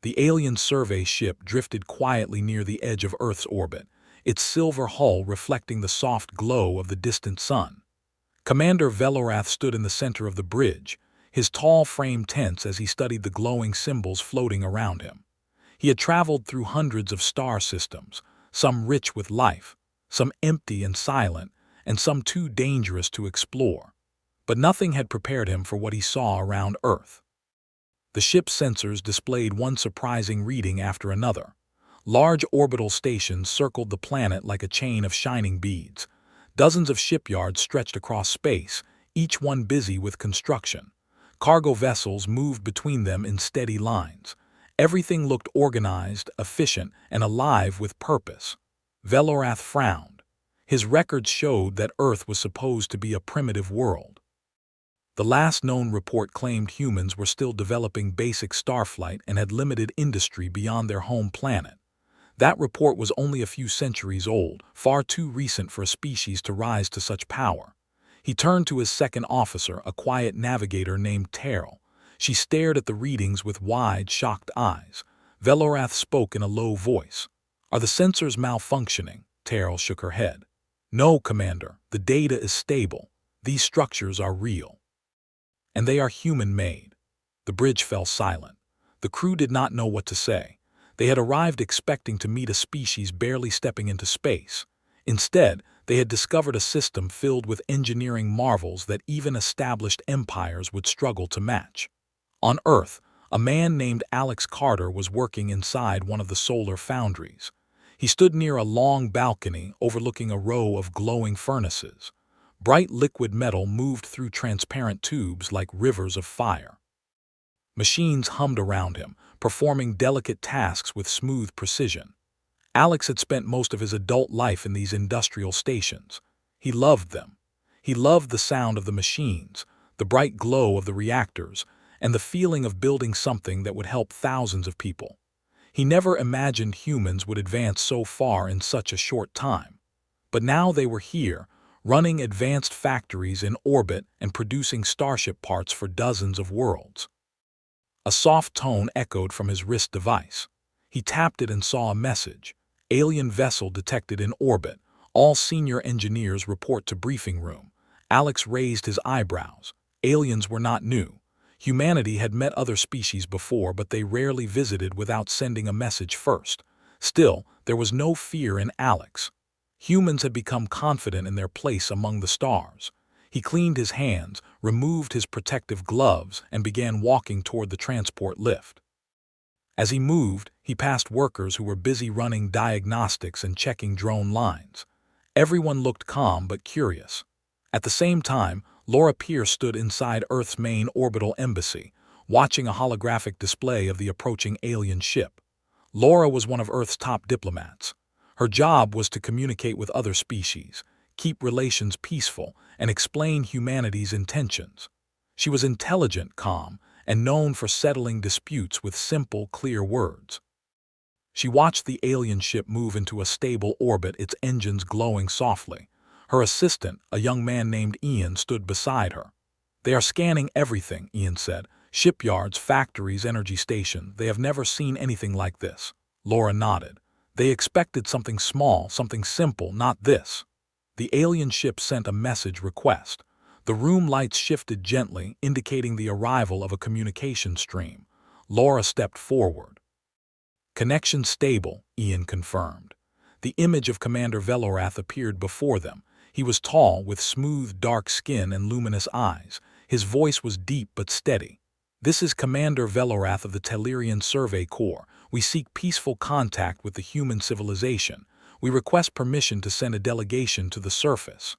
The alien survey ship drifted quietly near the edge of Earth's orbit, its silver hull reflecting the soft glow of the distant sun. Commander Velorath stood in the center of the bridge, his tall frame tense as he studied the glowing symbols floating around him. He had traveled through hundreds of star systems, some rich with life, some empty and silent, and some too dangerous to explore. But nothing had prepared him for what he saw around Earth. The ship's sensors displayed one surprising reading after another. Large orbital stations circled the planet like a chain of shining beads. Dozens of shipyards stretched across space, each one busy with construction. Cargo vessels moved between them in steady lines. Everything looked organized, efficient, and alive with purpose. Velorath frowned. His records showed that Earth was supposed to be a primitive world. The last known report claimed humans were still developing basic starflight and had limited industry beyond their home planet. That report was only a few centuries old, far too recent for a species to rise to such power. He turned to his second officer, a quiet navigator named Terrell. She stared at the readings with wide, shocked eyes. Velorath spoke in a low voice. "Are the sensors malfunctioning?" Terrell shook her head. "No, Commander. The data is stable. These structures are real. And they are human-made." The bridge fell silent. The crew did not know what to say. They had arrived expecting to meet a species barely stepping into space. Instead, they had discovered a system filled with engineering marvels that even established empires would struggle to match. On Earth, a man named Alex Carter was working inside one of the solar foundries. He stood near a long balcony overlooking a row of glowing furnaces. Bright liquid metal moved through transparent tubes like rivers of fire. Machines hummed around him, performing delicate tasks with smooth precision. Alex had spent most of his adult life in these industrial stations. He loved them. He loved the sound of the machines, the bright glow of the reactors, and the feeling of building something that would help thousands of people. He never imagined humans would advance so far in such a short time. But now they were here, running advanced factories in orbit and producing starship parts for dozens of worlds. A soft tone echoed from his wrist device. He tapped it and saw a message. "Alien vessel detected in orbit. All senior engineers report to briefing room." Alex raised his eyebrows. Aliens were not new. Humanity had met other species before, but they rarely visited without sending a message first. Still, there was no fear in Alex. Humans had become confident in their place among the stars. He cleaned his hands, removed his protective gloves, and began walking toward the transport lift. As he moved, he passed workers who were busy running diagnostics and checking drone lines. Everyone looked calm but curious. At the same time, Laura Pierce stood inside Earth's main orbital embassy, watching a holographic display of the approaching alien ship. Laura was one of Earth's top diplomats. Her job was to communicate with other species, keep relations peaceful, and explain humanity's intentions. She was intelligent, calm, and known for settling disputes with simple, clear words. She watched the alien ship move into a stable orbit, its engines glowing softly. Her assistant, a young man named Ian, stood beside her. "They are scanning everything," Ian said. "Shipyards, factories, energy stations. They have never seen anything like this." Laura nodded. They expected something small, something simple, not this. The alien ship sent a message request. The room lights shifted gently, indicating the arrival of a communication stream. Laura stepped forward. "Connection stable," Ian confirmed. The image of Commander Velorath appeared before them. He was tall, with smooth, dark skin and luminous eyes. His voice was deep but steady. "This is Commander Velorath of the Tellurian Survey Corps. We seek peaceful contact with the human civilization. We request permission to send a delegation to the surface."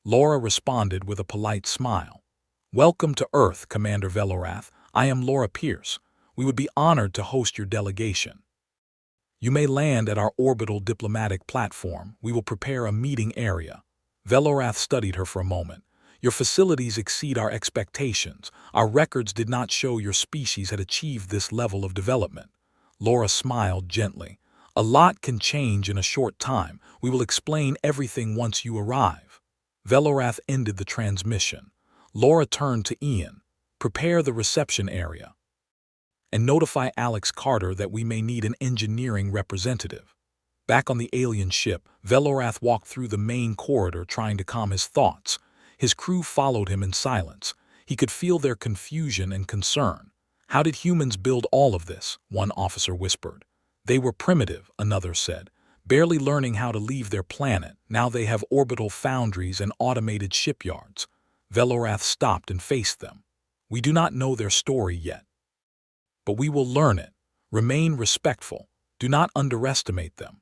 Laura responded with a polite smile. "Welcome to Earth, Commander Velorath. I am Laura Pierce. We would be honored to host your delegation. You may land at our orbital diplomatic platform. We will prepare a meeting area." Velorath studied her for a moment. "Your facilities exceed our expectations. Our records did not show your species had achieved this level of development." Laura smiled gently. "A lot can change in a short time. We will explain everything once you arrive." Velorath ended the transmission. Laura turned to Ian. "Prepare the reception area." and notify Alex Carter that we may need an engineering representative. Back on the alien ship, Velorath walked through the main corridor trying to calm his thoughts. His crew followed him in silence. He could feel their confusion and concern. "How did humans build all of this?" one officer whispered. "They were primitive," another said, "barely learning how to leave their planet. Now they have orbital foundries and automated shipyards." Velorath stopped and faced them. "We do not know their story yet, but we will learn it. Remain respectful. Do not underestimate them."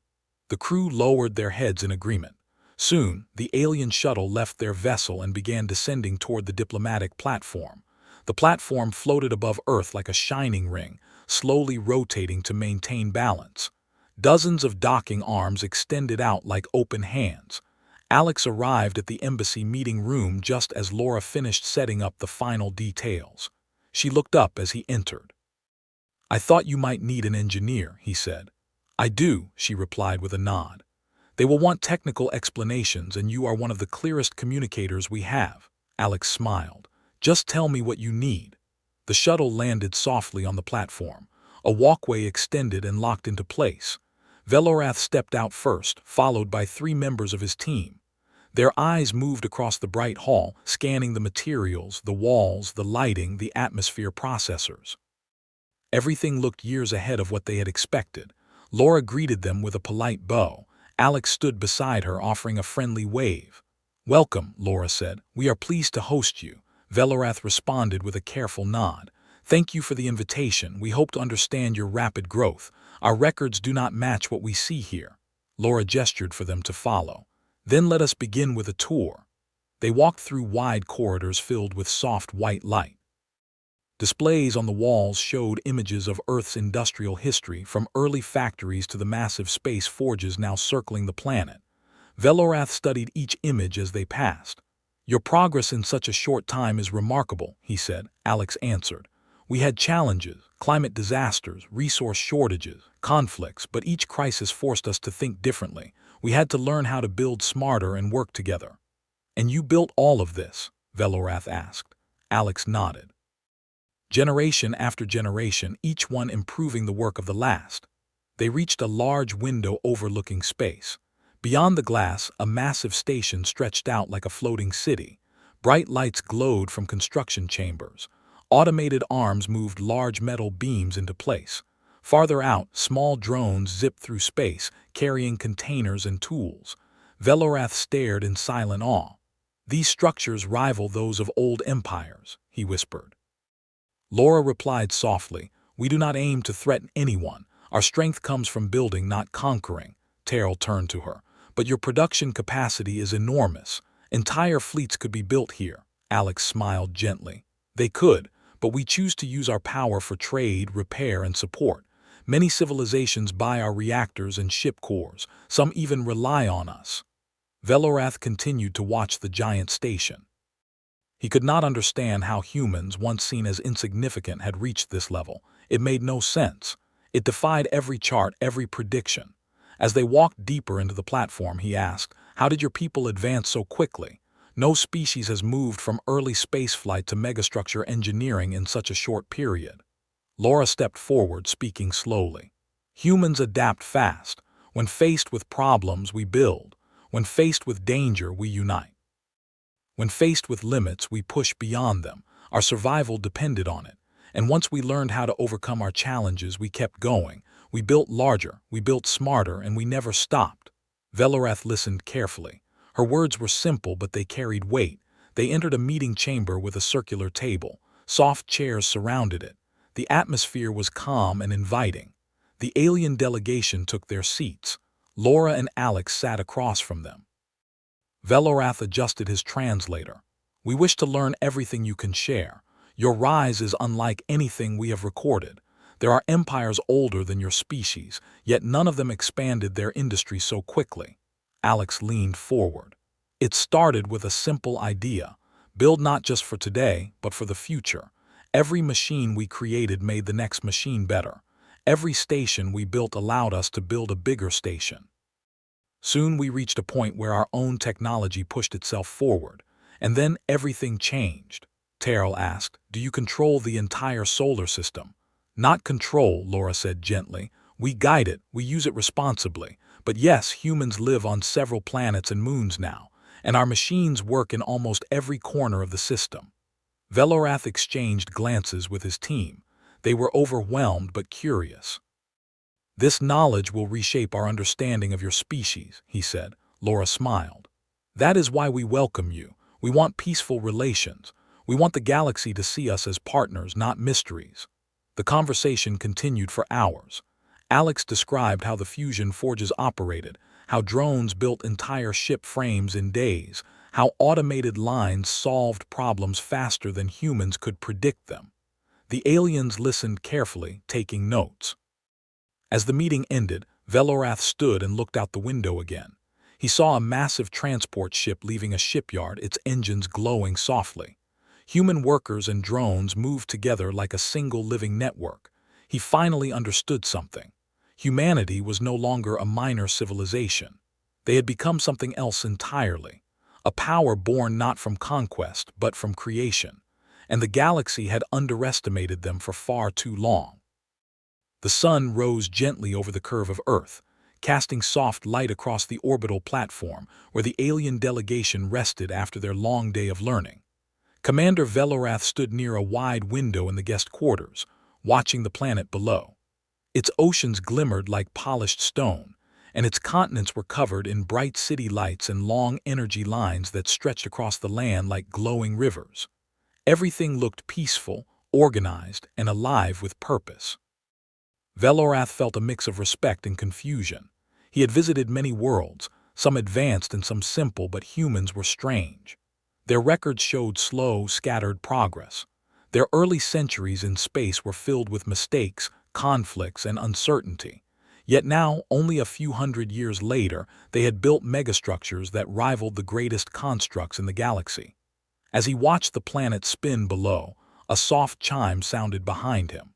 The crew lowered their heads in agreement. Soon, the alien shuttle left their vessel and began descending toward the diplomatic platform. The platform floated above Earth like a shining ring, slowly rotating to maintain balance. Dozens of docking arms extended out like open hands. Alex arrived at the embassy meeting room just as Laura finished setting up the final details. She looked up as he entered. "I thought you might need an engineer," he said. "I do," she replied with a nod. "They will want technical explanations, and you are one of the clearest communicators we have." Alex smiled. "Just tell me what you need." The shuttle landed softly on the platform. A walkway extended and locked into place. Velorath stepped out first, followed by 3 members of his team. Their eyes moved across the bright hall, scanning the materials, the walls, the lighting, the atmosphere processors. Everything looked years ahead of what they had expected. Laura greeted them with a polite bow. Alex stood beside her, offering a friendly wave. "Welcome," Laura said. "We are pleased to host you." Velorath responded with a careful nod. "Thank you for the invitation. We hope to understand your rapid growth. Our records do not match what we see here." Laura gestured for them to follow. "Then let us begin with a tour." They walked through wide corridors filled with soft white light. Displays on the walls showed images of Earth's industrial history, from early factories to the massive space forges now circling the planet. Velorath studied each image as they passed. "Your progress in such a short time is remarkable," he said. Alex answered. "We had challenges, climate disasters, resource shortages, conflicts, but each crisis forced us to think differently. We had to learn how to build smarter and work together." "And you built all of this?" Velorath asked. Alex nodded. "Generation after generation, each one improving the work of the last." They reached a large window overlooking space. Beyond the glass, a massive station stretched out like a floating city. Bright lights glowed from construction chambers. Automated arms moved large metal beams into place. Farther out, small drones zipped through space, carrying containers and tools. Velorath stared in silent awe. "These structures rival those of old empires," he whispered. Laura replied softly, "We do not aim to threaten anyone. Our strength comes from building, not conquering." Terrell turned to her. "But your production capacity is enormous. Entire fleets could be built here." Alex smiled gently. "They could, but we choose to use our power for trade, repair, and support. Many civilizations buy our reactors and ship cores. Some even rely on us." Velorath continued to watch the giant station. He could not understand how humans, once seen as insignificant, had reached this level. It made no sense. It defied every chart, every prediction. As they walked deeper into the platform, he asked, "How did your people advance so quickly? No species has moved from early spaceflight to megastructure engineering in such a short period." Laura stepped forward, speaking slowly. "Humans adapt fast. When faced with problems, we build. When faced with danger, we unite. When faced with limits, we push beyond them. Our survival depended on it. And once we learned how to overcome our challenges, we kept going. We built larger, we built smarter, and we never stopped." Velorath listened carefully. Her words were simple, but they carried weight. They entered a meeting chamber with a circular table. Soft chairs surrounded it. The atmosphere was calm and inviting. The alien delegation took their seats. Laura and Alex sat across from them. Velorath adjusted his translator. "We wish to learn everything you can share. Your rise is unlike anything we have recorded. There are empires older than your species, yet none of them expanded their industry so quickly." Alex leaned forward. "It started with a simple idea. Build not just for today, but for the future. Every machine we created made the next machine better. Every station we built allowed us to build a bigger station. Soon we reached a point where our own technology pushed itself forward. And then everything changed." Terrell asked, "Do you control the entire solar system?" Not control, Laura said gently. We guide it, we use it responsibly. But yes, humans live on several planets and moons now, and our machines work in almost every corner of the system. Velorath exchanged glances with his team. They were overwhelmed but curious. This knowledge will reshape our understanding of your species, he said. Laura smiled. That is why we welcome you. We want peaceful relations. We want the galaxy to see us as partners, not mysteries. The conversation continued for hours. Alex described how the fusion forges operated, how drones built entire ship frames in days, how automated lines solved problems faster than humans could predict them. The aliens listened carefully, taking notes. As the meeting ended, Velorath stood and looked out the window again. He saw a massive transport ship leaving a shipyard, its engines glowing softly. Human workers and drones moved together like a single living network. He finally understood something. Humanity was no longer a minor civilization. They had become something else entirely. A power born not from conquest, but from creation. And the galaxy had underestimated them for far too long. The sun rose gently over the curve of Earth, casting soft light across the orbital platform where the alien delegation rested after their long day of learning. Commander Velorath stood near a wide window in the guest quarters, watching the planet below. Its oceans glimmered like polished stone, and its continents were covered in bright city lights and long energy lines that stretched across the land like glowing rivers. Everything looked peaceful, organized, and alive with purpose. Velorath felt a mix of respect and confusion. He had visited many worlds, some advanced and some simple, but humans were strange. Their records showed slow, scattered progress. Their early centuries in space were filled with mistakes, conflicts, and uncertainty. Yet now, only a few hundred years later, they had built megastructures that rivaled the greatest constructs in the galaxy. As he watched the planet spin below, a soft chime sounded behind him.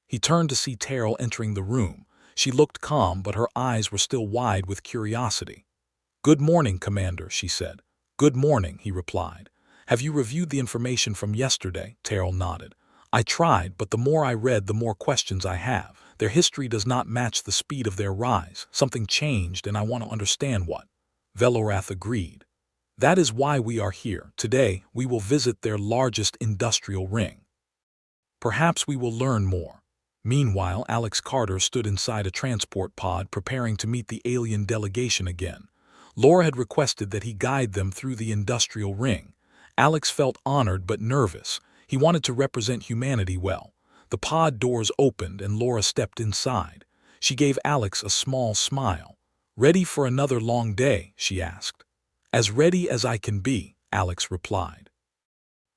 He turned to see Terrell entering the room. She looked calm, but her eyes were still wide with curiosity. "Good morning, Commander," she said. "Good morning," he replied. "Have you reviewed the information from yesterday?" Terrell nodded. "I tried, but the more I read, the more questions I have. Their history does not match the speed of their rise. Something changed, and I want to understand what." Velorath agreed. "That is why we are here. Today, we will visit their largest industrial ring. Perhaps we will learn more." Meanwhile, Alex Carter stood inside a transport pod preparing to meet the alien delegation again. Laura had requested that he guide them through the industrial ring. Alex felt honored but nervous. He wanted to represent humanity well. The pod doors opened and Laura stepped inside. She gave Alex a small smile. "Ready for another long day?" she asked. "As ready as I can be," Alex replied.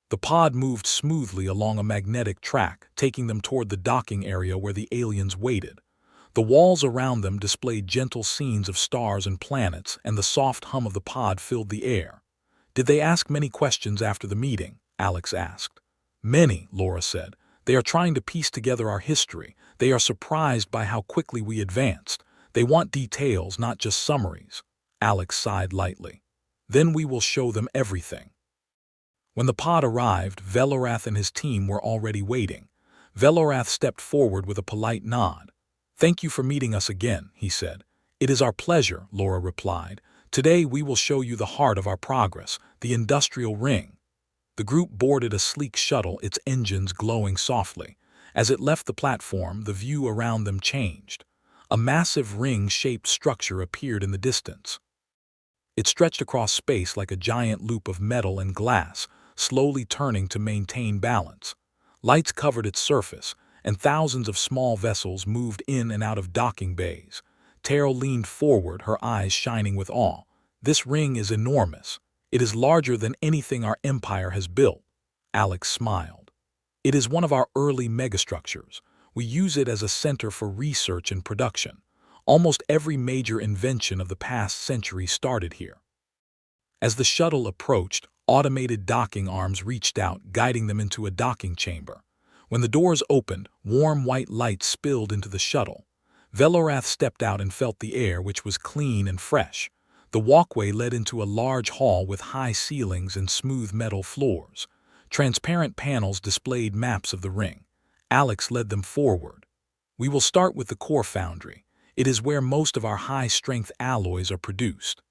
The pod moved smoothly along a magnetic track, taking them toward the docking area where the aliens waited. The walls around them displayed gentle scenes of stars and planets, and the soft hum of the pod filled the air. "Did they ask many questions after the meeting?" Alex asked. "Many," Laura said. "They are trying to piece together our history. They are surprised by how quickly we advanced. They want details, not just summaries." Alex sighed lightly. "Then we will show them everything." When the pod arrived, Velorath and his team were already waiting. Velorath stepped forward with a polite nod. "Thank you for meeting us again," he said. "It is our pleasure," Laura replied. "Today we will show you the heart of our progress, the industrial ring." The group boarded a sleek shuttle, its engines glowing softly. As it left the platform, the view around them changed. A massive ring-shaped structure appeared in the distance. It stretched across space like a giant loop of metal and glass, slowly turning to maintain balance. Lights covered its surface, and thousands of small vessels moved in and out of docking bays. Terrell leaned forward, her eyes shining with awe. "This ring is enormous. It is larger than anything our empire has built." Alex smiled. "It is one of our early megastructures. We use it as a center for research and production. Almost every major invention of the past century started here." As the shuttle approached, automated docking arms reached out, guiding them into a docking chamber. When the doors opened, warm white light spilled into the shuttle. Velorath stepped out and felt the air, which was clean and fresh. The walkway led into a large hall with high ceilings and smooth metal floors. Transparent panels displayed maps of the ring. Alex led them forward. "We will start with the core foundry. It is where most of our high-strength alloys are produced."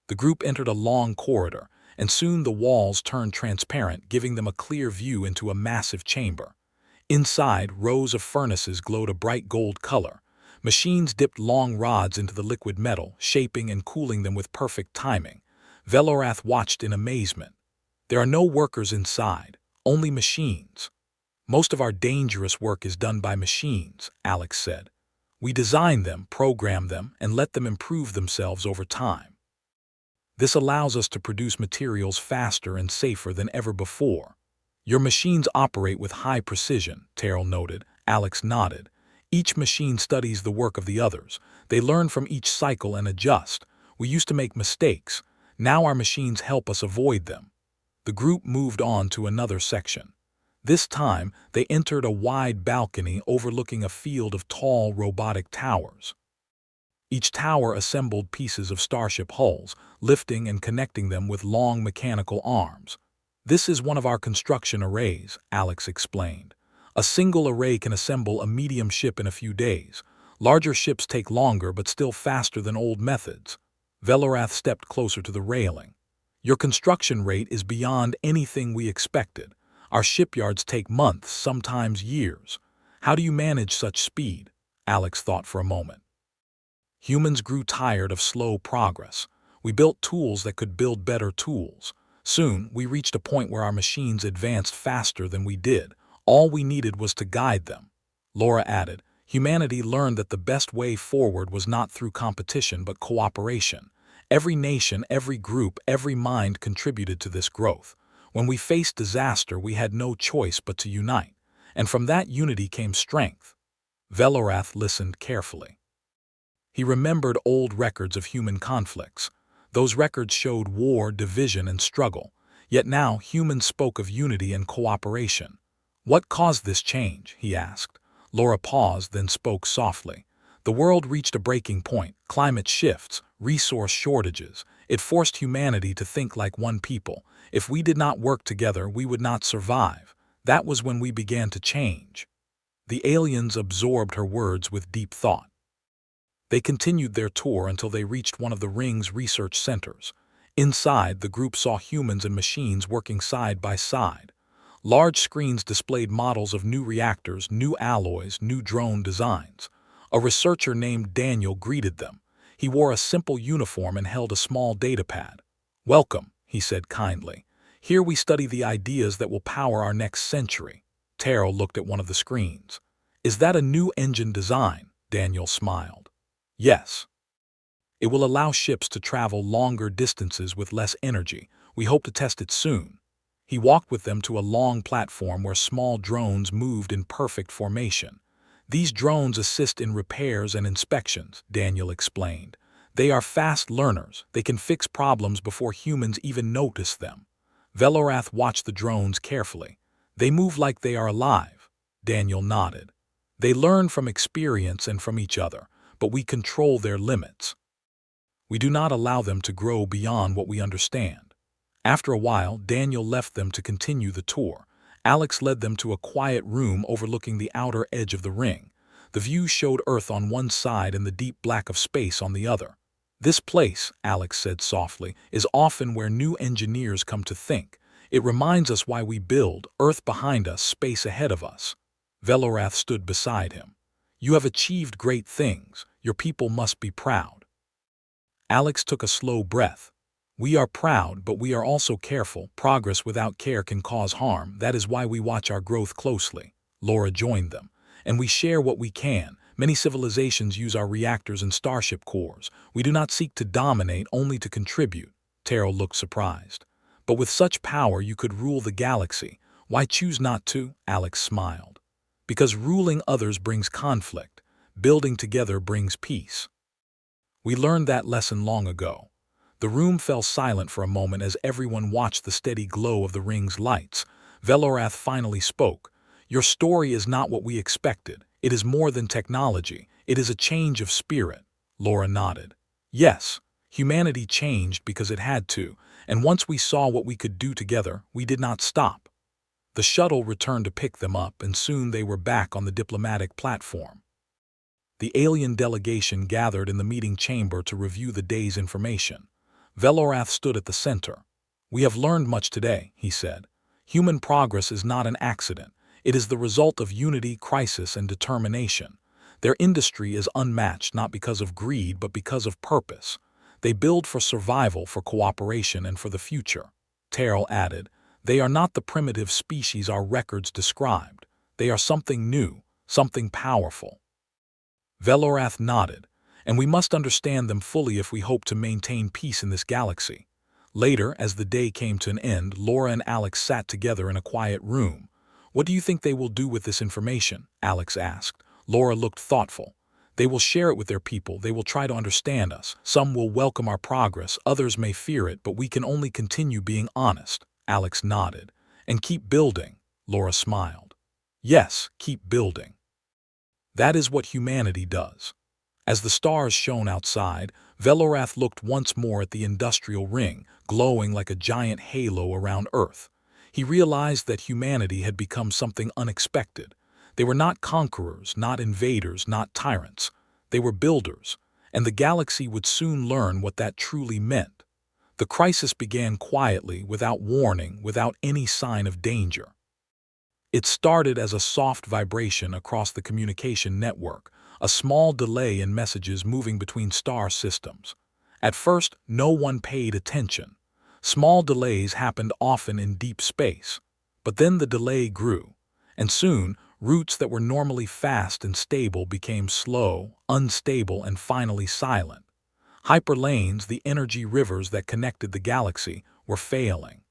The group entered a long corridor, and soon the walls turned transparent, giving them a clear view into a massive chamber. Inside, rows of furnaces glowed a bright gold color. Machines dipped long rods into the liquid metal, shaping and cooling them with perfect timing. Velorath watched in amazement. "There are no workers inside, only machines." "Most of our dangerous work is done by machines," Alex said. "We design them, program them, and let them improve themselves over time. This allows us to produce materials faster and safer than ever before." "Your machines operate with high precision," Terrell noted. Alex nodded. "Each machine studies the work of the others. They learn from each cycle and adjust. We used to make mistakes. Now our machines help us avoid them." The group moved on to another section. This time, they entered a wide balcony overlooking a field of tall robotic towers. Each tower assembled pieces of starship hulls, lifting and connecting them with long mechanical arms. "This is one of our construction arrays," Alex explained. "A single array can assemble a medium ship in a few days. Larger ships take longer but still faster than old methods." Velorath stepped closer to the railing. "Your construction rate is beyond anything we expected. Our shipyards take months, sometimes years. How do you manage such speed?" Alex thought for a moment. "Humans grew tired of slow progress. We built tools that could build better tools. Soon, we reached a point where our machines advanced faster than we did. All we needed was to guide them." Laura added, "Humanity learned that the best way forward was not through competition but cooperation. Every nation, every group, every mind contributed to this growth. When we faced disaster, we had no choice but to unite. And from that unity came strength." Velorath listened carefully. He remembered old records of human conflicts. Those records showed war, division, and struggle. Yet now humans spoke of unity and cooperation. "What caused this change?" he asked. Laura paused, then spoke softly. "The world reached a breaking point. Climate shifts, resource shortages. It forced humanity to think like one people. If we did not work together, we would not survive. That was when we began to change." The aliens absorbed her words with deep thought. They continued their tour until they reached one of the ring's research centers. Inside, the group saw humans and machines working side by side. Large screens displayed models of new reactors, new alloys, new drone designs. A researcher named Daniel greeted them. He wore a simple uniform and held a small datapad. "Welcome," he said kindly. "Here we study the ideas that will power our next century." Terrell looked at one of the screens. "Is that a new engine design?" Daniel smiled. "Yes. It will allow ships to travel longer distances with less energy. We hope to test it soon." He walked with them to a long platform where small drones moved in perfect formation. "These drones assist in repairs and inspections," Daniel explained. "They are fast learners. They can fix problems before humans even notice them." Velorath watched the drones carefully. "They move like they are alive." Daniel nodded. "They learn from experience and from each other, but we control their limits. We do not allow them to grow beyond what we understand." After a while, Daniel left them to continue the tour. Alex led them to a quiet room overlooking the outer edge of the ring. The view showed Earth on one side and the deep black of space on the other. "This place," Alex said softly, "is often where new engineers come to think. It reminds us why we build, Earth behind us, space ahead of us." Velorath stood beside him. "You have achieved great things. Your people must be proud." Alex took a slow breath. "We are proud, but we are also careful. Progress without care can cause harm. That is why we watch our growth closely." Laura joined them. "And we share what we can. Many civilizations use our reactors and starship cores. We do not seek to dominate, only to contribute." Terrell looked surprised. "But with such power you could rule the galaxy. Why choose not to?" Alex smiled. "Because ruling others brings conflict. Building together brings peace." "We learned that lesson long ago." The room fell silent for a moment as everyone watched the steady glow of the ring's lights. Velorath finally spoke. "Your story is not what we expected. It is more than technology. It is a change of spirit." Laura nodded. "Yes, humanity changed because it had to, and once we saw what we could do together, we did not stop." The shuttle returned to pick them up, and soon they were back on the diplomatic platform. The alien delegation gathered in the meeting chamber to review the day's information. Velorath stood at the center. "We have learned much today," he said. "Human progress is not an accident. It is the result of unity, crisis, and determination. Their industry is unmatched not because of greed but because of purpose. They build for survival, for cooperation, and for the future." Terrell added, "They are not the primitive species our records described. They are something new, something powerful." Velorath nodded, "And we must understand them fully if we hope to maintain peace in this galaxy." Later, as the day came to an end, Laura and Alex sat together in a quiet room. "What do you think they will do with this information?" Alex asked. Laura looked thoughtful. "They will share it with their people. They will try to understand us. Some will welcome our progress, others may fear it, but we can only continue being honest." Alex nodded. "And keep building," Laura smiled. "Yes, keep building. That is what humanity does." As the stars shone outside, Velorath looked once more at the industrial ring, glowing like a giant halo around Earth. He realized that humanity had become something unexpected. They were not conquerors, not invaders, not tyrants. They were builders, and the galaxy would soon learn what that truly meant. The crisis began quietly, without warning, without any sign of danger. It started as a soft vibration across the communication network, a small delay in messages moving between star systems. At first, no one paid attention. Small delays happened often in deep space. But then the delay grew, and soon, routes that were normally fast and stable became slow, unstable, and finally silent. Hyperlanes, the energy rivers that connected the galaxy, were failing.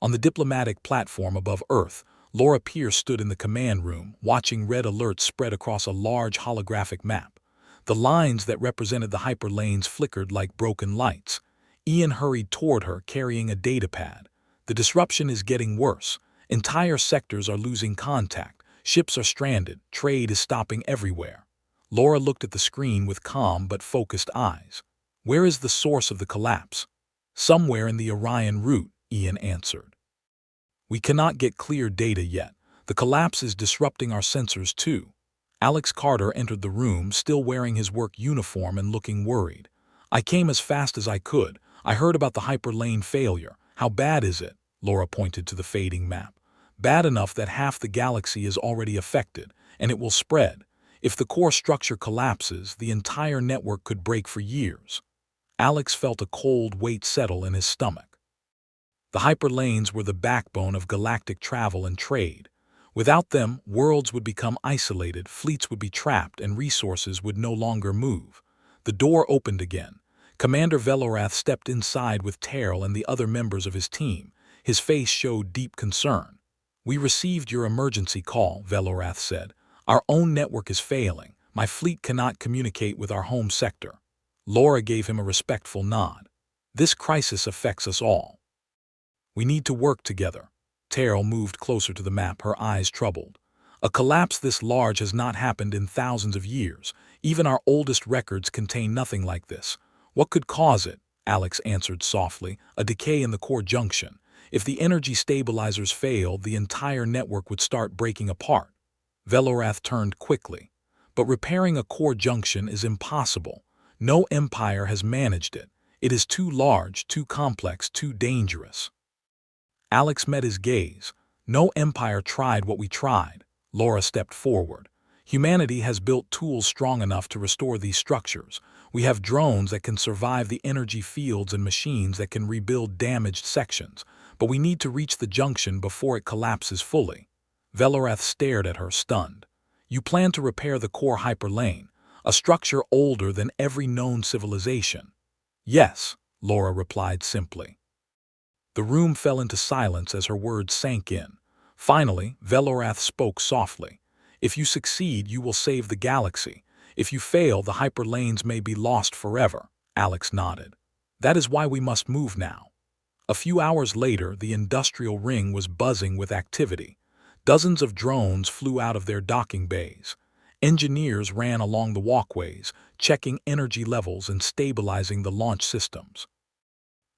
On the diplomatic platform above Earth, Laura Pierce stood in the command room, watching red alerts spread across a large holographic map. The lines that represented the hyperlanes flickered like broken lights. Ian hurried toward her, carrying a datapad. "The disruption is getting worse. Entire sectors are losing contact. Ships are stranded. Trade is stopping everywhere." Laura looked at the screen with calm but focused eyes. "Where is the source of the collapse?" "Somewhere in the Orion route," Ian answered. "We cannot get clear data yet. The collapse is disrupting our sensors too." Alex Carter entered the room, still wearing his work uniform and looking worried. "I came as fast as I could. I heard about the hyperlane failure." "How bad is it?" Laura pointed to the fading map. "Bad enough that half the galaxy is already affected, and it will spread. If the core structure collapses, the entire network could break for years." Alex felt a cold weight settle in his stomach. The hyperlanes were the backbone of galactic travel and trade. Without them, worlds would become isolated, fleets would be trapped, and resources would no longer move. The door opened again. Commander Velorath stepped inside with Terrell and the other members of his team. His face showed deep concern. "We received your emergency call," Velorath said. "Our own network is failing. My fleet cannot communicate with our home sector." Laura gave him a respectful nod. "This crisis affects us all. We need to work together." Terrell moved closer to the map, her eyes troubled. "A collapse this large has not happened in thousands of years. Even our oldest records contain nothing like this." "What could cause it?" Alex answered softly. "A decay in the core junction. If the energy stabilizers failed, the entire network would start breaking apart." Velorath turned quickly. "But repairing a core junction is impossible. No empire has managed it. It is too large, too complex, too dangerous." Alex met his gaze. "No empire tried what we tried." Laura stepped forward. "Humanity has built tools strong enough to restore these structures. We have drones that can survive the energy fields and machines that can rebuild damaged sections. But we need to reach the junction before it collapses fully." Velorath stared at her, stunned. "You plan to repair the core hyperlane, a structure older than every known civilization?" "Yes," Laura replied simply. The room fell into silence as her words sank in. Finally, Velorath spoke softly. "If you succeed, you will save the galaxy. If you fail, the hyperlanes may be lost forever." Alex nodded. "That is why we must move now." A few hours later, the industrial ring was buzzing with activity. Dozens of drones flew out of their docking bays. Engineers ran along the walkways, checking energy levels and stabilizing the launch systems.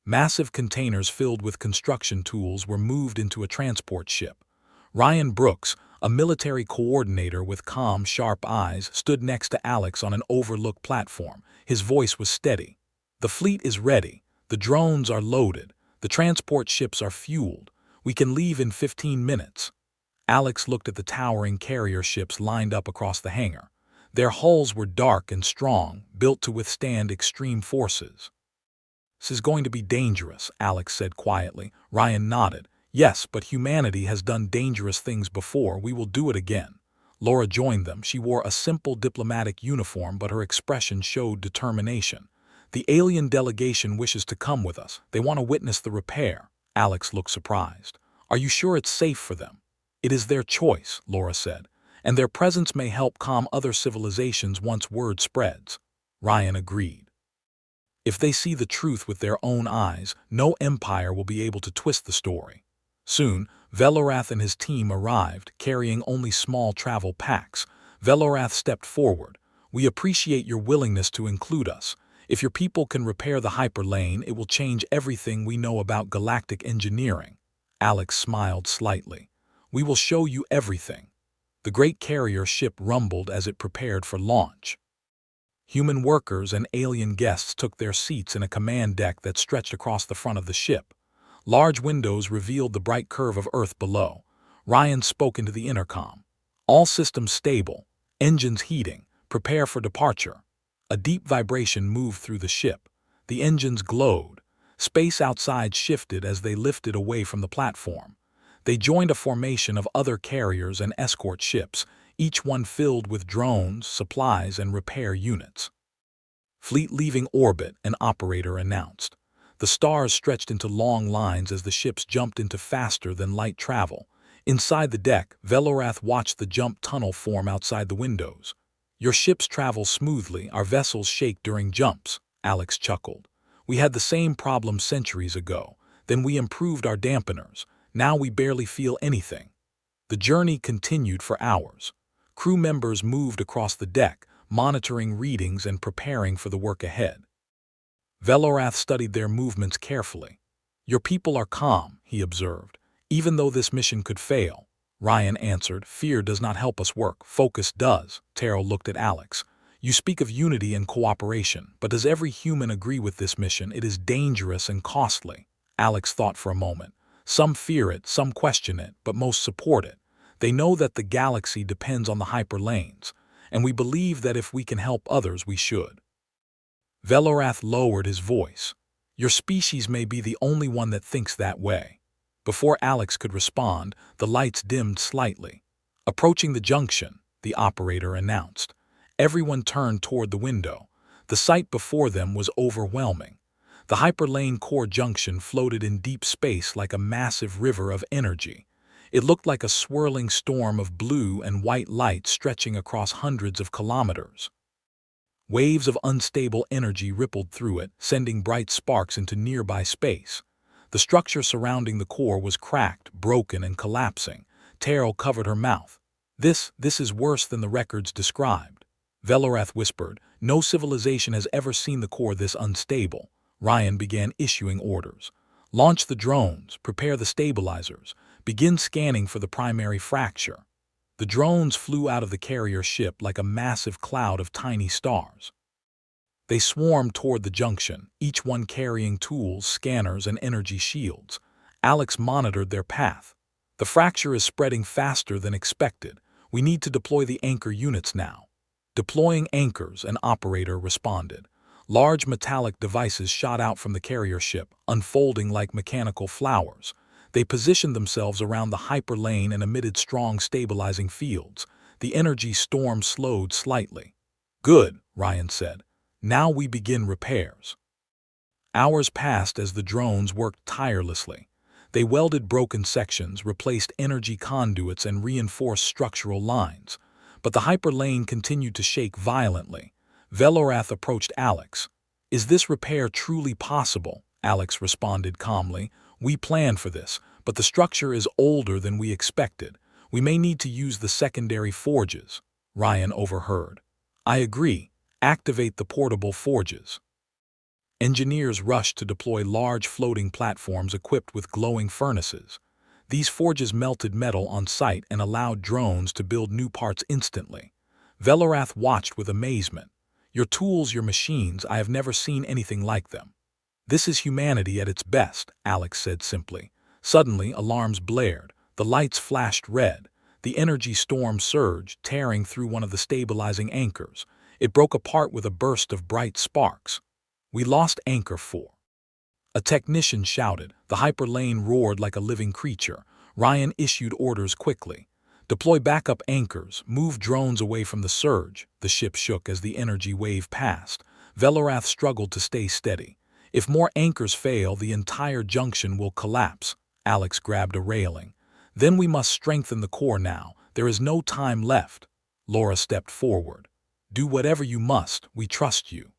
Massive containers filled with construction tools were moved into a transport ship. Ryan Brooks, a military coordinator with calm, sharp eyes, stood next to Alex on an overlooked platform. His voice was steady. "The fleet is ready. The drones are loaded. The transport ships are fueled. We can leave in 15 minutes. Alex looked at the towering carrier ships lined up across the hangar. Their hulls were dark and strong, built to withstand extreme forces. "This is going to be dangerous," Alex said quietly. Ryan nodded. "Yes, but humanity has done dangerous things before. We will do it again." Laura joined them. She wore a simple diplomatic uniform, but her expression showed determination. "The alien delegation wishes to come with us. They want to witness the repair." Alex looked surprised. "Are you sure it's safe for them?" "It is their choice," Laura said, "and their presence may help calm other civilizations once word spreads." Ryan agreed. "If they see the truth with their own eyes, no empire will be able to twist the story." Soon, Velorath and his team arrived, carrying only small travel packs. Velorath stepped forward. "We appreciate your willingness to include us. If your people can repair the hyperlane, it will change everything we know about galactic engineering." Alex smiled slightly. "We will show you everything." The great carrier ship rumbled as it prepared for launch. Human workers and alien guests took their seats in a command deck that stretched across the front of the ship. Large windows revealed the bright curve of Earth below. Ryan spoke into the intercom. "All systems stable. Engines heating. Prepare for departure." A deep vibration moved through the ship. The engines glowed. Space outside shifted as they lifted away from the platform. They joined a formation of other carriers and escort ships, each one filled with drones, supplies, and repair units. "Fleet leaving orbit," an operator announced. The stars stretched into long lines as the ships jumped into faster-than-light travel. Inside the deck, Velorath watched the jump tunnel form outside the windows. "Your ships travel smoothly, our vessels shake during jumps," Alex chuckled. "We had the same problem centuries ago. Then we improved our dampeners. Now we barely feel anything." The journey continued for hours. Crew members moved across the deck, monitoring readings and preparing for the work ahead. Velorath studied their movements carefully. "Your people are calm," he observed, "even though this mission could fail." Ryan answered, "Fear does not help us work, focus does." Terrell looked at Alex. "You speak of unity and cooperation, but does every human agree with this mission? It is dangerous and costly." Alex thought for a moment. "Some fear it, some question it, but most support it. They know that the galaxy depends on the hyperlanes, and we believe that if we can help others, we should." Velorath lowered his voice. "Your species may be the only one that thinks that way." Before Alex could respond, the lights dimmed slightly. "Approaching the junction," the operator announced. Everyone turned toward the window. The sight before them was overwhelming. The hyperlane core junction floated in deep space like a massive river of energy. It looked like a swirling storm of blue and white light stretching across hundreds of kilometers. Waves of unstable energy rippled through it, sending bright sparks into nearby space. The structure surrounding the core was cracked, broken, and collapsing. Terrell covered her mouth. This is worse than the records described." Velorath whispered, "No civilization has ever seen the core this unstable." Ryan began issuing orders. "Launch the drones, prepare the stabilizers, begin scanning for the primary fracture." The drones flew out of the carrier ship like a massive cloud of tiny stars. They swarmed toward the junction, each one carrying tools, scanners, and energy shields. Alex monitored their path. "The fracture is spreading faster than expected. We need to deploy the anchor units now." "Deploying anchors," an operator responded. Large metallic devices shot out from the carrier ship, unfolding like mechanical flowers. They positioned themselves around the hyperlane and emitted strong stabilizing fields. The energy storm slowed slightly. "Good," Ryan said. "Now we begin repairs." Hours passed as the drones worked tirelessly. They welded broken sections, replaced energy conduits, and reinforced structural lines. But the hyperlane continued to shake violently. Velorath approached Alex. "Is this repair truly possible?" Alex responded calmly. "We planned for this, but the structure is older than we expected. We may need to use the secondary forges." Ryan overheard. "I agree. Activate the portable forges." Engineers rushed to deploy large floating platforms equipped with glowing furnaces. These forges melted metal on site and allowed drones to build new parts instantly. Velorath watched with amazement. Your tools, your machines, I have never seen anything like them. This is humanity at its best, Alex said simply. Suddenly, alarms blared. The lights flashed red. The energy storm surged, tearing through one of the stabilizing anchors. It broke apart with a burst of bright sparks. We lost Anchor 4. A technician shouted. The hyperlane roared like a living creature. Ryan issued orders quickly. Deploy backup anchors, move drones away from the surge. The ship shook as the energy wave passed. Velorath struggled to stay steady. If more anchors fail, the entire junction will collapse. Alex grabbed a railing. Then we must strengthen the core now. There is no time left. Laura stepped forward. Do whatever you must. We trust you.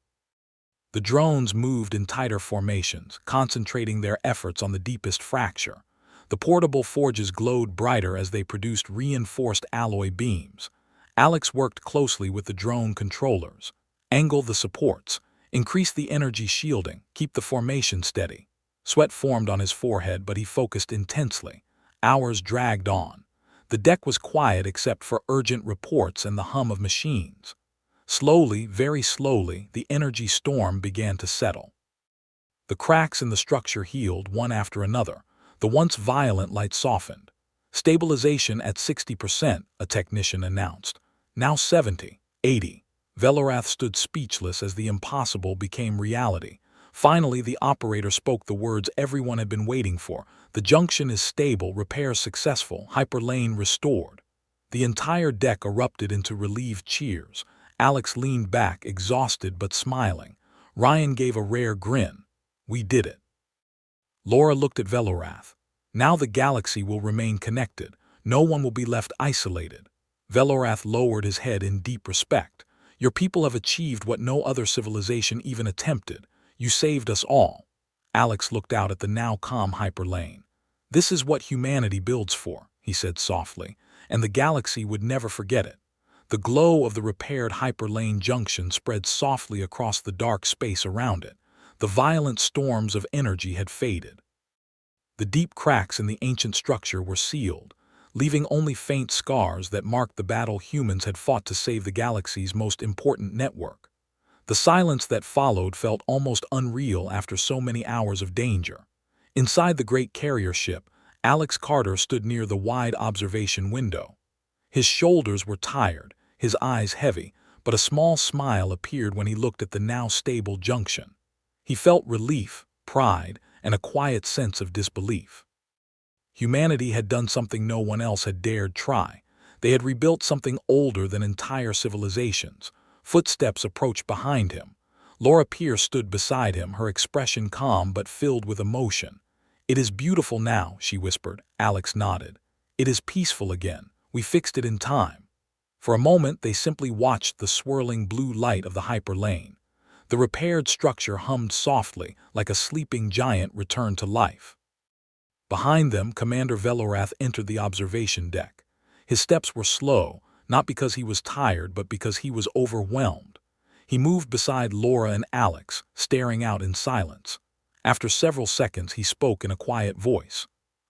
The drones moved in tighter formations, concentrating their efforts on the deepest fracture. The portable forges glowed brighter as they produced reinforced alloy beams. Alex worked closely with the drone controllers. Angle the supports. Increase the energy shielding. Keep the formation steady. Sweat formed on his forehead, but he focused intensely. Hours dragged on. The deck was quiet except for urgent reports and the hum of machines. Slowly, very slowly, the energy storm began to settle. The cracks in the structure healed one after another. The once violent light softened. Stabilization at 60%, a technician announced. Now 70, 80. Velorath stood speechless as the impossible became reality. Finally, the operator spoke the words everyone had been waiting for. The junction is stable, repairs successful, hyperlane restored. The entire deck erupted into relieved cheers. Alex leaned back, exhausted but smiling. Ryan gave a rare grin. We did it. Laura looked at Velorath. Now the galaxy will remain connected. No one will be left isolated. Velorath lowered his head in deep respect. Your people have achieved what no other civilization even attempted. You saved us all. Alex looked out at the now calm hyperlane. This is what humanity builds for, he said softly, and the galaxy would never forget it. The glow of the repaired hyperlane junction spread softly across the dark space around it. The violent storms of energy had faded. The deep cracks in the ancient structure were sealed, leaving only faint scars that marked the battle humans had fought to save the galaxy's most important network. The silence that followed felt almost unreal after so many hours of danger. Inside the great carrier ship, Alex Carter stood near the wide observation window. His shoulders were tired, his eyes heavy, but a small smile appeared when he looked at the now stable junction. He felt relief, pride, and a quiet sense of disbelief. Humanity had done something no one else had dared try. They had rebuilt something older than entire civilizations. Footsteps approached behind him. Laura Pierce stood beside him, her expression calm but filled with emotion. It is beautiful now, she whispered. Alex nodded. It is peaceful again. We fixed it in time. For a moment, they simply watched the swirling blue light of the hyperlane. The repaired structure hummed softly, like a sleeping giant returned to life. Behind them, Commander Velorath entered the observation deck. His steps were slow, not because he was tired, but because he was overwhelmed. He moved beside Laura and Alex, staring out in silence. After several seconds, he spoke in a quiet voice.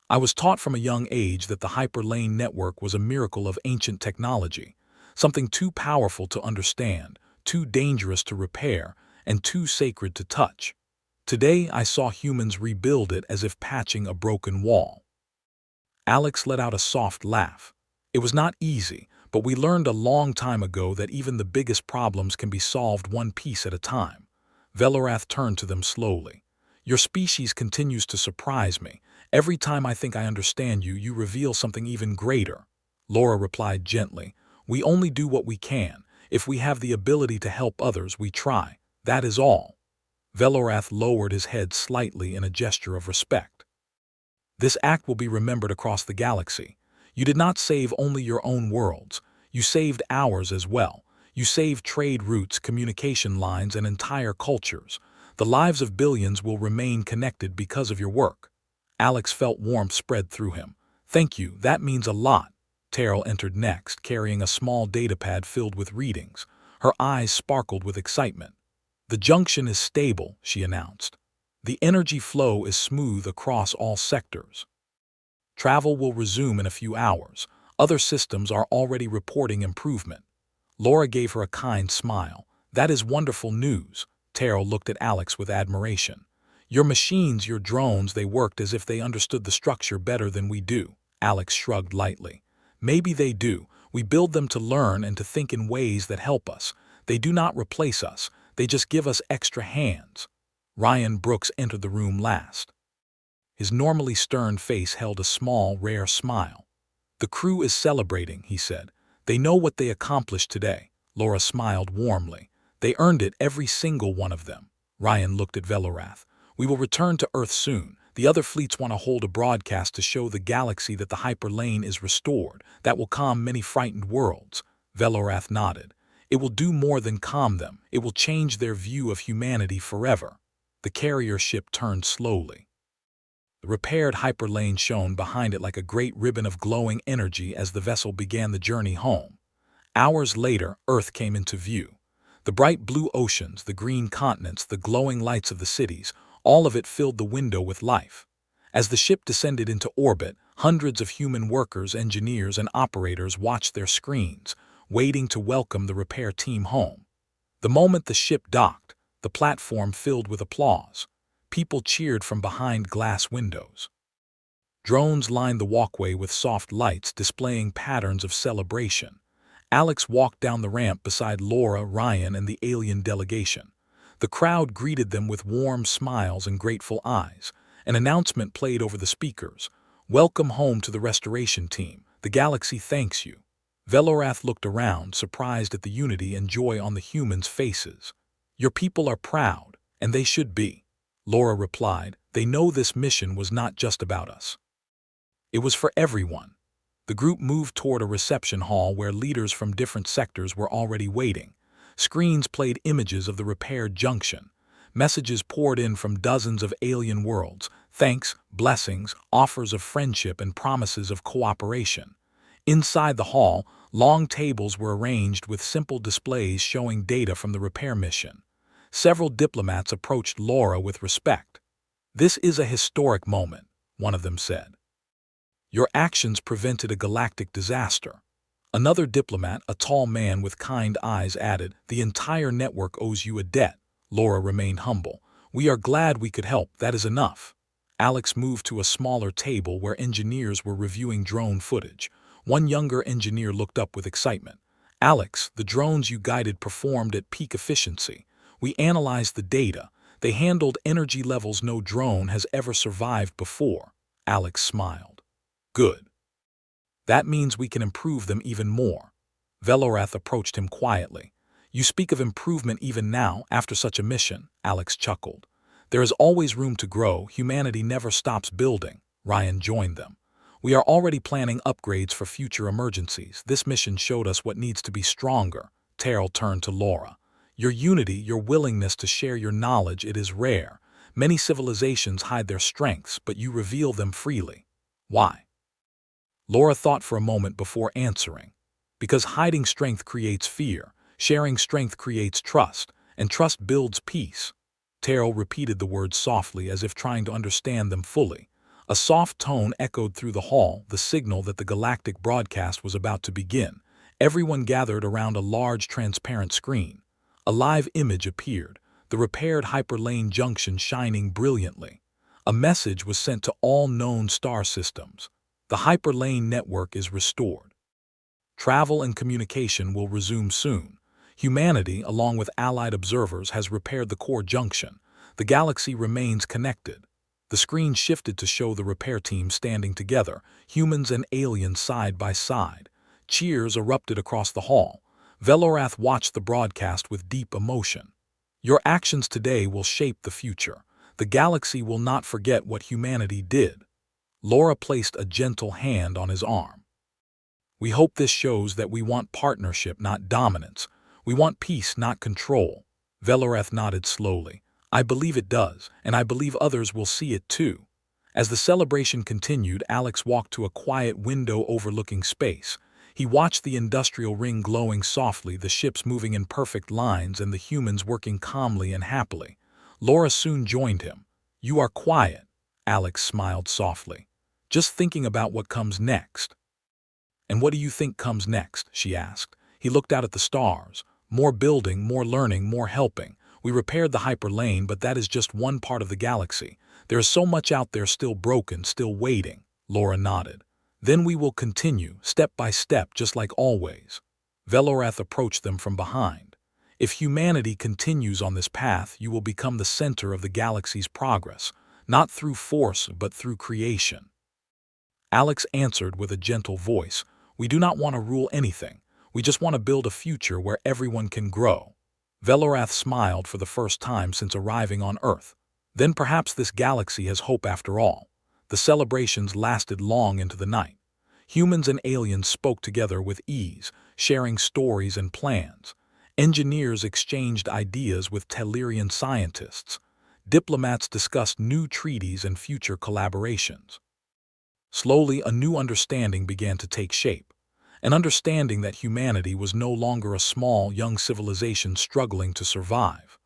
I was taught from a young age that the hyperlane network was a miracle of ancient technology, something too powerful to understand, too dangerous to repair, and too sacred to touch. Today, I saw humans rebuild it as if patching a broken wall. Alex let out a soft laugh. It was not easy, but we learned a long time ago that even the biggest problems can be solved one piece at a time. Velorath turned to them slowly. Your species continues to surprise me. Every time I think I understand you, you reveal something even greater. Laura replied gently. We only do what we can. If we have the ability to help others, we try. That is all. Velorath lowered his head slightly in a gesture of respect. This act will be remembered across the galaxy. You did not save only your own worlds. You saved ours as well. You saved trade routes, communication lines, and entire cultures. The lives of billions will remain connected because of your work. Alex felt warmth spread through him. Thank you, that means a lot. Terrell entered next, carrying a small datapad filled with readings. Her eyes sparkled with excitement. The junction is stable, she announced. The energy flow is smooth across all sectors. Travel will resume in a few hours. Other systems are already reporting improvement. Laura gave her a kind smile. That is wonderful news. Terrell looked at Alex with admiration. Your machines, your drones, they worked as if they understood the structure better than we do. Alex shrugged lightly. Maybe they do. We build them to learn and to think in ways that help us. They do not replace us. They just give us extra hands. Ryan Brooks entered the room last. His normally stern face held a small, rare smile. The crew is celebrating, he said. They know what they accomplished today. Laura smiled warmly. They earned it, every single one of them. Ryan looked at Velorath. We will return to Earth soon. The other fleets want to hold a broadcast to show the galaxy that the hyperlane is restored. That will calm many frightened worlds. Velorath nodded. It will do more than calm them. It will change their view of humanity forever. The carrier ship turned slowly. The repaired hyperlane shone behind it like a great ribbon of glowing energy as the vessel began the journey home. Hours later, Earth came into view. The bright blue oceans, the green continents, the glowing lights of the cities, all of it filled the window with life. As the ship descended into orbit, hundreds of human workers, engineers, and operators watched their screens, waiting to welcome the repair team home. The moment the ship docked, the platform filled with applause. People cheered from behind glass windows. Drones lined the walkway with soft lights displaying patterns of celebration. Alex walked down the ramp beside Laura, Ryan, and the alien delegation. The crowd greeted them with warm smiles and grateful eyes. An announcement played over the speakers. Welcome home to the restoration team. The galaxy thanks you. Velorath looked around, surprised at the unity and joy on the humans' faces. Your people are proud, and they should be. Laura replied, they know this mission was not just about us. It was for everyone. The group moved toward a reception hall where leaders from different sectors were already waiting. Screens played images of the repaired junction. Messages poured in from dozens of alien worlds, thanks, blessings, offers of friendship, and promises of cooperation. Inside the hall, long tables were arranged with simple displays showing data from the repair mission. Several diplomats approached Laura with respect. This is a historic moment, one of them said. Your actions prevented a galactic disaster. Another diplomat, a tall man with kind eyes, added, the entire network owes you a debt. Laura remained humble. We are glad we could help, that is enough. Alex moved to a smaller table where engineers were reviewing drone footage. One younger engineer looked up with excitement. Alex, the drones you guided performed at peak efficiency. We analyzed the data. They handled energy levels no drone has ever survived before. Alex smiled. Good. That means we can improve them even more. Velorath approached him quietly. You speak of improvement even now, after such a mission, Alex chuckled. There is always room to grow. Humanity never stops building. Ryan joined them. We are already planning upgrades for future emergencies. This mission showed us what needs to be stronger. Terrell turned to Laura. Your unity, your willingness to share your knowledge, it is rare. Many civilizations hide their strengths, but you reveal them freely. Why? Laura thought for a moment before answering. Because hiding strength creates fear, sharing strength creates trust, and trust builds peace. Terrell repeated the words softly as if trying to understand them fully. A soft tone echoed through the hall, the signal that the galactic broadcast was about to begin. Everyone gathered around a large transparent screen. A live image appeared, the repaired hyperlane junction shining brilliantly. A message was sent to all known star systems. The hyperlane network is restored. Travel and communication will resume soon. Humanity, along with allied observers, has repaired the core junction. The galaxy remains connected. The screen shifted to show the repair team standing together, humans and aliens side by side. Cheers erupted across the hall. Velorath watched the broadcast with deep emotion. Your actions today will shape the future. The galaxy will not forget what humanity did. Laura placed a gentle hand on his arm. We hope this shows that we want partnership, not dominance. We want peace, not control. Velorath nodded slowly. I believe it does, and I believe others will see it too. As the celebration continued, Alex walked to a quiet window overlooking space. He watched the industrial ring glowing softly, the ships moving in perfect lines, and the humans working calmly and happily. Laura soon joined him. You are quiet. Alex smiled softly. just thinking about what comes next. And what do you think comes next? She asked. He looked out at the stars. More building, more learning, more helping. We repaired the hyperlane, but that is just one part of the galaxy. There is so much out there still broken, still waiting. Laura nodded. Then we will continue, step by step, just like always. Velorath approached them from behind. If humanity continues on this path, you will become the center of the galaxy's progress, not through force, but through creation. Alex answered with a gentle voice. We do not want to rule anything. We just want to build a future where everyone can grow. Velorath smiled for the first time since arriving on Earth. Then perhaps this galaxy has hope after all. The celebrations lasted long into the night. Humans and aliens spoke together with ease, sharing stories and plans. Engineers exchanged ideas with Tellurian scientists. Diplomats discussed new treaties and future collaborations. Slowly, a new understanding began to take shape. An understanding that humanity was no longer a small, young civilization struggling to survive.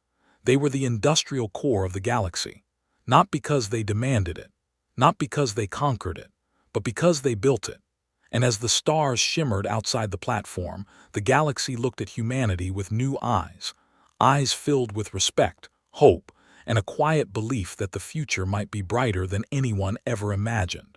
They were the industrial core of the galaxy, not because they demanded it, not because they conquered it, but because they built it. And as the stars shimmered outside the platform, the galaxy looked at humanity with new eyes, eyes filled with respect, hope, and a quiet belief that the future might be brighter than anyone ever imagined.